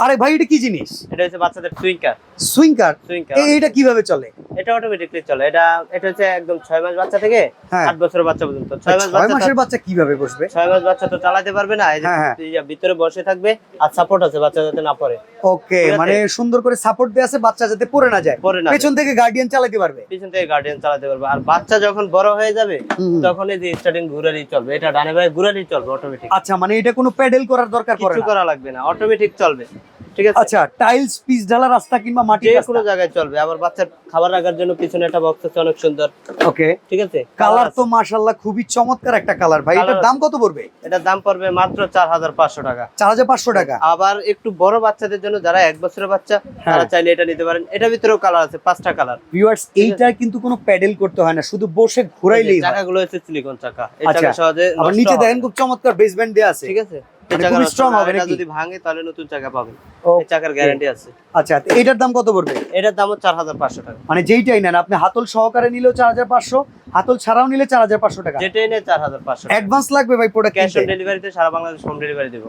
আরে ভাই এটা কি জিনিস? এটা হচ্ছে বাচ্চাদের সুইঙ্কার। সুইঙ্কার। সুইঙ্কার এটা কিভাবে চলে? এটা অটোমেটিকলি চলে। এটা হচ্ছে একদম 6 মাস বাচ্চা থেকে হ্যাঁ। 8 বছরের বাচ্চা পর্যন্ত। 6 মাসের বাচ্চা কিভাবে বসবে? 6 মাস বাচ্চা তো চালাতে পারবে না, এই যে হ্যাঁ। ভিতরে বসে থাকবে আর সাপোর্ট আছে বাচ্চা যাতে না পড়ে। ওকে, মানে সুন্দর করে সাপোর্ট দেয়া আছে বাচ্চা যাতে পড়ে না যায়। পেছন থেকে গার্ডিয়ান চালাতে পারবে। পিছন থেকে গার্ডিয়ান চালাতে পারবে। আর বাচ্চা যখন বড় হয়ে যাবে তখন এই যে স্টার্টিং ঘুরালেই চলবে। এটা ডানে বামে ঘুরালেই চলবে অটোমেটিক। আচ্ছা, মানে এটা কোনো প্যাডেল করার দরকার পড়ে না? কিছু করা লাগবে না, অটোমেটিক চলবে। ঠিক আছে। আচ্ছা, টাইলস পিচ ঢালা রাস্তা কিংবা মাটির যে রাস্তা কোনো জায়গায় চলবে। আবার বাচ্চার খাবার রাখার জন্য পিছনে একটা বক্স আছে অনেক সুন্দর। ওকে, ঠিক আছে। কালার তো মাশাআল্লাহ খুবই চমৎকার একটা কালার ভাই। এটার দাম কত পড়বে? এটার দাম পড়বে মাত্র 4500 টাকা। 4500 টাকা। আবার একটু বড় বাচ্চাদের জন্য যারা 1 বছরের বাচ্চা তারা চাইলে এটা নিতে পারেন। এটার ভিতরেও কালার আছে 5টা কালার। ভিউয়ার্স, এইটা কিন্তু কোনো প্যাডেল করতে হয় না, শুধু বসে ঘোরাইলেই হয়। চাকাগুলো হচ্ছে সিলিকন চাকা। এই চাকা সহজে আবার নিচে দেখেন খুব চমৎকার বেসমেন্ট দেয়া আছে। ঠিক আছে। এই মানে চাকা খুব স্ট্রং হবে নাকি? যদি ভাঙে তাহলে নতুন চাকা পাবেন। এই চাকার গ্যারান্টি আছে। আচ্ছা, এটার দাম কত পড়বে? এটার দাম 4500 টাকা। মানে যেইটাই নেন আপনি, হাতল সহকারে নিলেও 4500, হাতল ছাড়াও নিলে 4500 টাকা। যেটাই নেয় 4500 টাকা। অ্যাডভান্স লাগবে ভাই প্রোডাক্ট ক্যাশ কিনতে? অন ডেলিভারিতে সারা বাংলাদেশ হোম ডেলিভারি দেব।